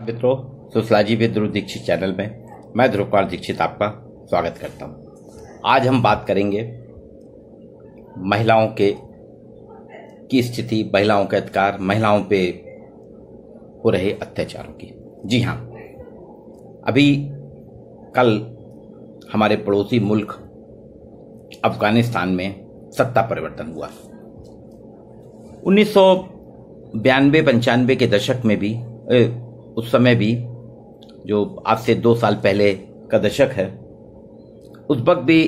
मित्रों, sociology with Dhruv Dikshit channel में मैं ध्रुव कुमार दीक्षित आपका स्वागत करता हूं। आज हम बात करेंगे महिलाओं की स्थिति, महिलाओं के अधिकार, महिलाओं पे हो रहे अत्याचारों की। जी हाँ, अभी कल हमारे पड़ोसी मुल्क अफगानिस्तान में सत्ता परिवर्तन हुआ। 1992-95 के दशक में भी, उस समय भी, जो आज से 2 साल पहले का दशक है, उस वक्त भी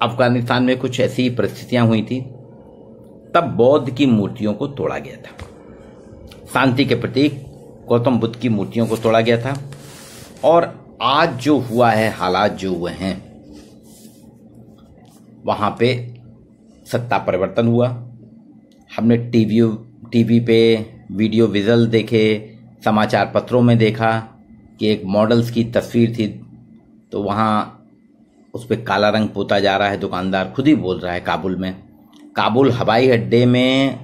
अफगानिस्तान में कुछ ऐसी परिस्थितियां हुई थी। तब बौद्ध की मूर्तियों को तोड़ा गया था, शांति के प्रतीक गौतम बुद्ध की मूर्तियों को तोड़ा गया था। और आज जो हुआ है, हालात जो हुए हैं, वहां पे सत्ता परिवर्तन हुआ। हमने टीवी पे वीडियो विजुअल देखे, समाचार पत्रों में देखा कि एक मॉडल्स की तस्वीर थी, तो वहाँ उस पर काला रंग पोता जा रहा है। दुकानदार खुद ही बोल रहा है काबुल हवाई अड्डे में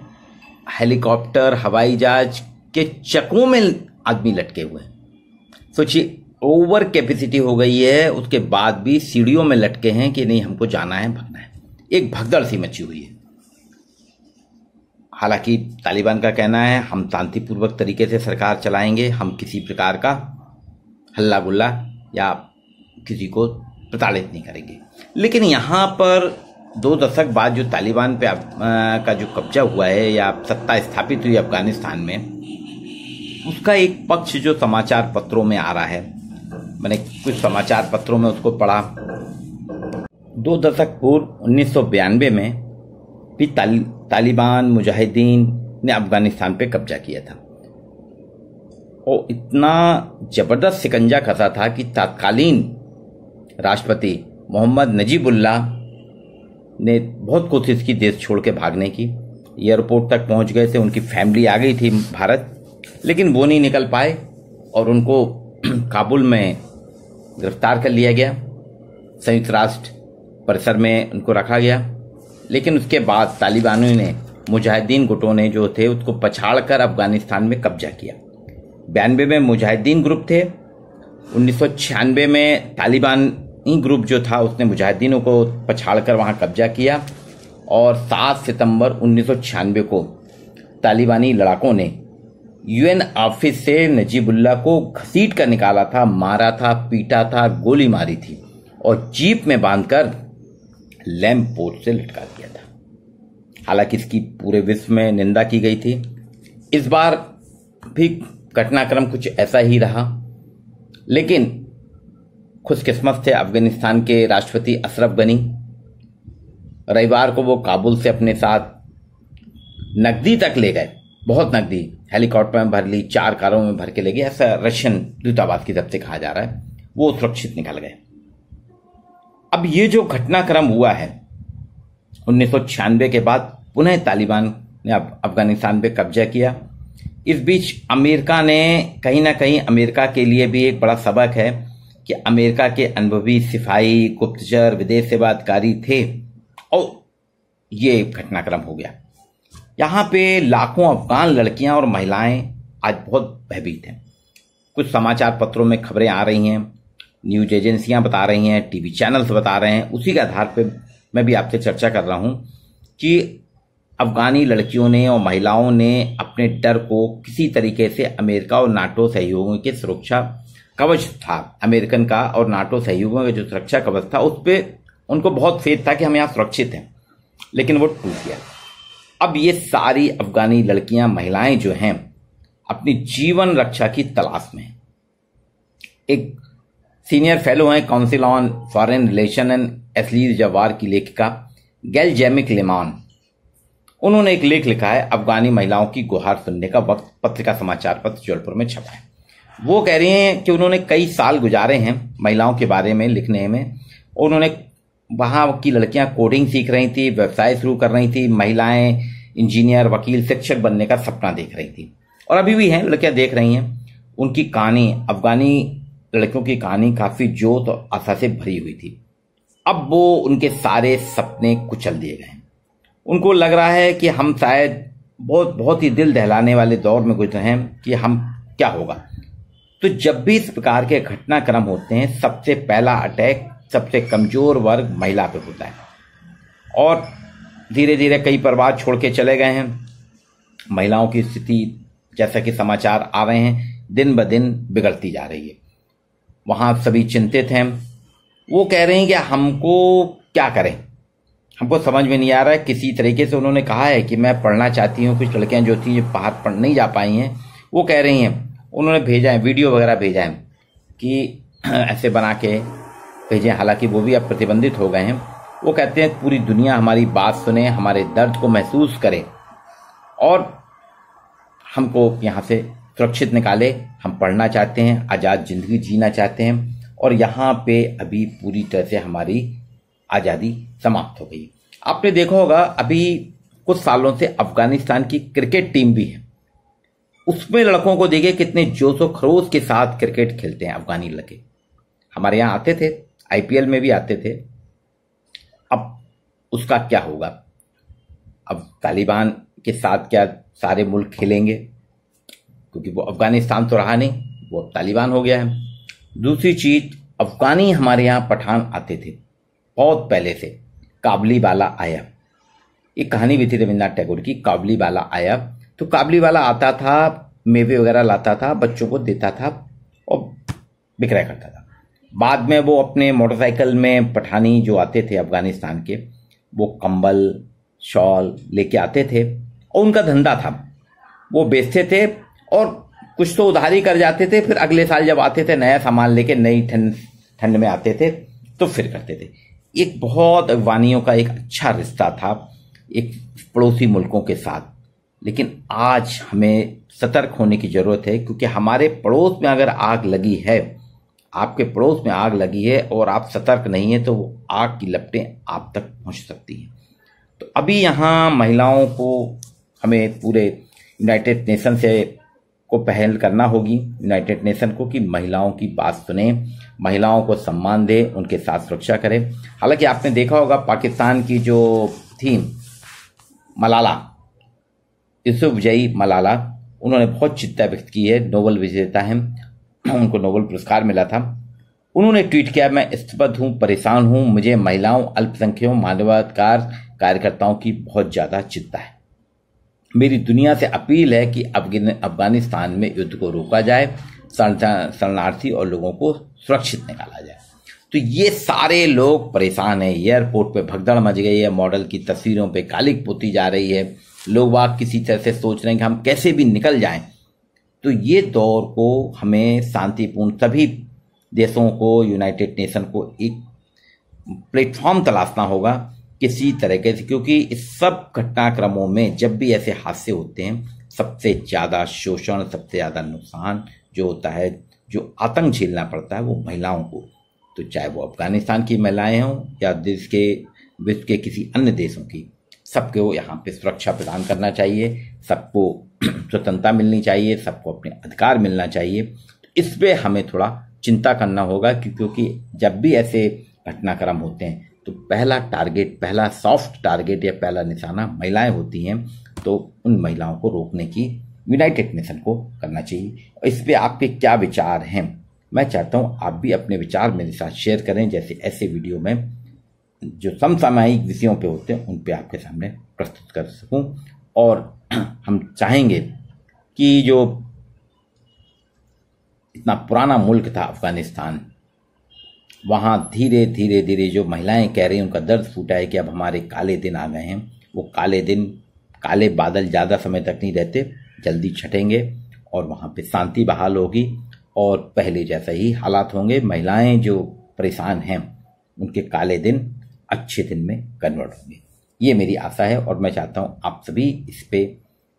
हेलीकॉप्टर, हवाई जहाज के चक्कों में आदमी लटके हुए हैं। सोचिए, ओवर कैपेसिटी हो गई है, उसके बाद भी सीढ़ियों में लटके हैं कि नहीं, हमको जाना है, भगना है। एक भगदड़ सी मची हुई है। हालांकि तालिबान का कहना है हम शांतिपूर्वक तरीके से सरकार चलाएंगे, हम किसी प्रकार का हल्ला गुल्ला या किसी को प्रताड़ित नहीं करेंगे। लेकिन यहाँ पर 2 दशक बाद जो तालिबान पे का जो कब्जा हुआ है या सत्ता स्थापित हुई अफगानिस्तान में, उसका एक पक्ष जो समाचार पत्रों में आ रहा है, मैंने कुछ समाचार पत्रों में उसको पढ़ा। 2 दशक पूर्व 1992 में भी तालिबान मुजाहिदीन ने अफगानिस्तान पे कब्जा किया था और इतना जबरदस्त शिकंजा कसा था कि तत्कालीन राष्ट्रपति मोहम्मद नजीबुल्लाह ने बहुत कोशिश की देश छोड़ के भागने की। एयरपोर्ट तक पहुंच गए थे, उनकी फैमिली आ गई थी भारत, लेकिन वो नहीं निकल पाए और उनको काबुल में गिरफ्तार कर लिया गया। संयुक्त राष्ट्र परिसर में उनको रखा गया। लेकिन उसके बाद तालिबानों ने, मुजाहिदीन गुटों ने जो थे, उसको पछाड़कर अफगानिस्तान में कब्जा किया। 92 में मुजाहिदीन ग्रुप थे, 1996 में तालिबानी ग्रुप जो था उसने मुजाहिदीनों को पछाड़कर वहां कब्जा किया। और 7 सितंबर 1996 को तालिबानी लड़ाकों ने यूएन ऑफिस से नजीबुल्लाह को घसीट कर निकाला था, मारा था, पीटा था, गोली मारी थी और जीप में बांधकर लैंप पोस्ट से लटका दिया था। हालांकि इसकी पूरे विश्व में निंदा की गई थी। इस बार भी घटनाक्रम कुछ ऐसा ही रहा, लेकिन खुशकिस्मत थे अफगानिस्तान के राष्ट्रपति अशरफ गनी। रविवार को वो काबुल से अपने साथ नकदी तक ले गए, बहुत नकदी हेलीकॉप्टर में भर ली, 4 कारों में भर के ले गए, ऐसा रशियन दूतावास की तरफ से कहा जा रहा है। वो सुरक्षित निकल गए। अब ये जो घटनाक्रम हुआ है 1996 के बाद, पुनः तालिबान ने अफगानिस्तान पे कब्जा किया। इस बीच अमेरिका ने, कहीं ना कहीं अमेरिका के लिए भी एक बड़ा सबक है कि अमेरिका के अनुभवी सिपाही, गुप्तचर, विदेश सेवा अधिकारी थे और ये घटनाक्रम हो गया। यहाँ पे लाखों अफगान लड़कियां और महिलाएं आज बहुत भयभीत हैं। कुछ समाचार पत्रों में खबरें आ रही हैं, न्यूज एजेंसियां बता रही हैं, टीवी चैनल्स बता रहे हैं। उसी के आधार पर मैं भी आपसे चर्चा कर रहा हूं कि अफगानी लड़कियों ने और महिलाओं ने अपने डर को किसी तरीके से अमेरिका और नाटो सहयोगियों के सुरक्षा कवच था, अमेरिकन का और नाटो सहयोगियों का जो सुरक्षा कवच था, उस पर उनको बहुत फेथ था कि हम यहाँ सुरक्षित हैं, लेकिन वो टूट गया। अब ये सारी अफगानी लड़कियां, महिलाएं जो हैं, अपनी जीवन रक्षा की तलाश में। एक सीनियर फेलो हैं council on foreign relation and athlete जवार की लेखिका गैल जेमिक लेमान। उन्होंने एक लेख लिखा है, अफगानी महिलाओं की गुहार सुनने का वक्त, पत्रिका समाचार पत्र जबलपुर में छपा है। वो कह रही हैं कि उन्होंने कई साल गुजारे हैं महिलाओं के बारे में लिखने में। उन्होंने, वहां की लड़कियां कोडिंग सीख रही थी, व्यवसाय शुरू कर रही थी, महिलाएं इंजीनियर, वकील, शिक्षक बनने का सपना देख रही थी और अभी भी हैं, लड़कियां देख रही हैं। उनकी कहानी, अफगानी लड़कियों की कहानी काफी जोश और आशा से भरी हुई थी। अब वो उनके सारे सपने कुचल दिए गए। उनको लग रहा है कि हम शायद बहुत ही दिल दहलाने वाले दौर में गुजरे हैं कि हम क्या होगा। तो जब भी इस प्रकार के घटनाक्रम होते हैं, सबसे पहला अटैक सबसे कमजोर वर्ग महिला पे होता है और धीरे धीरे कई परिवार छोड़ के चले गए हैं। महिलाओं की स्थिति, जैसा कि समाचार आ रहे हैं, दिन ब दिन बिगड़ती जा रही है। वहाँ सभी चिंतित हैं। वो कह रहे हैं कि हमको क्या करें, हमको समझ में नहीं आ रहा है। किसी तरीके से उन्होंने कहा है कि मैं पढ़ना चाहती हूँ। कुछ लड़कियाँ जो थी बाहर पढ़ नहीं जा पाई हैं, वो कह रही हैं, उन्होंने भेजा है, वीडियो वगैरह भेजा है कि ऐसे बना के भेजें। हालांकि वो भी अब प्रतिबंधित हो गए हैं। वो कहते हैं पूरी दुनिया हमारी बात सुने, हमारे दर्द को महसूस करे और हमको यहाँ से सुरक्षित निकाले। हम पढ़ना चाहते हैं, आज़ाद ज़िंदगी जीना चाहते हैं और यहाँ पे अभी पूरी तरह से हमारी आज़ादी समाप्त हो गई। आपने देखा होगा अभी कुछ सालों से अफगानिस्तान की क्रिकेट टीम भी है, उसमें लड़कों को देखिए कितने जोशो खरोश के साथ क्रिकेट खेलते हैं अफगानी लड़के। हमारे यहाँ आते थे, आईपीएल में भी आते थे। अब उसका क्या होगा? अब तालिबान के साथ क्या सारे मुल्क खेलेंगे? क्योंकि वो अफगानिस्तान तो रहा नहीं, वो अब तालिबान हो गया है। दूसरी चीज, अफगानी हमारे यहाँ पठान आते थे बहुत पहले से। काबुलीवाला आया, एक कहानी भी थी रविन्द्रनाथ टैगोर की, काबुलीवाला आया। तो काबुलीवाला आता था, मेवे वगैरह लाता था, बच्चों को देता था और बिक्रा करता था। बाद में वो अपने मोटरसाइकिल में पठानी जो आते थे अफगानिस्तान के, वो कंबल शॉल लेके आते थे और उनका धंधा था, वो बेचते थे और कुछ तो उधारी कर जाते थे। फिर अगले साल जब आते थे नया सामान लेके, नई ठंड में आते थे तो फिर करते थे। एक बहुत अफगानियों का एक अच्छा रिश्ता था एक पड़ोसी मुल्कों के साथ। लेकिन आज हमें सतर्क होने की जरूरत है, क्योंकि हमारे पड़ोस में अगर आग लगी है, आपके पड़ोस में आग लगी है और आप सतर्क नहीं है, तो वो आग की लपटें आप तक पहुंच सकती हैं। तो अभी यहाँ महिलाओं को हमें पूरे यूनाइटेड नेशन से को पहल करना होगी, यूनाइटेड नेशन को, कि महिलाओं की बात सुने, महिलाओं को सम्मान दे, उनके साथ सुरक्षा करें। हालांकि आपने देखा होगा पाकिस्तान की जो थी मलाला, यूसुफजई मलाला, उन्होंने बहुत चिंता व्यक्त की है, नोबेल विजेता हैं, उनको नोबेल पुरस्कार मिला था। उन्होंने ट्वीट किया, मैं स्तब्ध हूं, परेशान हूं, मुझे महिलाओं, अल्पसंख्यकों, मानवाधिकार कार्यकर्ताओं की बहुत ज्यादा चिंता है। मेरी दुनिया से अपील है कि अफगानिस्तान में युद्ध को रोका जाए, शरणार्थी और लोगों को सुरक्षित निकाला जाए। तो ये सारे लोग परेशान हैं। एयरपोर्ट पे भगदड़ मच गई है, मॉडल की तस्वीरों पे कालिक पोती जा रही है, लोग वाक किसी तरह से सोच रहे हैं कि हम कैसे भी निकल जाएं। तो ये दौर को हमें शांतिपूर्ण, सभी देशों को, यूनाइटेड नेशन को एक प्लेटफॉर्म तलाशना होगा किसी तरीके से, क्योंकि इस सब घटनाक्रमों में जब भी ऐसे हादसे होते हैं, सबसे ज़्यादा शोषण, सबसे ज़्यादा नुकसान जो होता है, जो आतंक झेलना पड़ता है, वो महिलाओं को। तो चाहे वो अफगानिस्तान की महिलाएं हों या देश के, विश्व के किसी अन्य देशों की, सबको यहाँ पे सुरक्षा प्रदान करना चाहिए, सबको स्वतंत्रता मिलनी चाहिए, सबको अपने अधिकार मिलना चाहिए। तो इस पे हमें थोड़ा चिंता करना होगा, क्योंकि जब भी ऐसे घटनाक्रम होते हैं तो पहला टारगेट, पहला सॉफ्ट टारगेट या पहला निशाना महिलाएं होती हैं। तो उन महिलाओं को रोकने की यूनाइटेड नेशन को करना चाहिए। इस पे आपके क्या विचार हैं? मैं चाहता हूँ आप भी अपने विचार मेरे साथ शेयर करें, जैसे ऐसे वीडियो में जो समसामयिक विषयों पे होते हैं उन पे आपके सामने प्रस्तुत कर सकूं। और हम चाहेंगे कि जो इतना पुराना मुल्क था अफगानिस्तान, वहाँ धीरे धीरे धीरे जो महिलाएं कह रही हैं, उनका दर्द फूटा है कि अब हमारे काले दिन आ गए हैं। वो काले दिन, काले बादल ज़्यादा समय तक नहीं रहते, जल्दी छटेंगे और वहाँ पे शांति बहाल होगी और पहले जैसा ही हालात होंगे। महिलाएं जो परेशान हैं, उनके काले दिन अच्छे दिन में कन्वर्ट होंगे, ये मेरी आशा है। और मैं चाहता हूँ आप सभी इस पे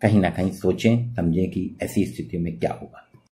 कहीं ना कहीं सोचें, समझें कि ऐसी स्थिति में क्या होगा।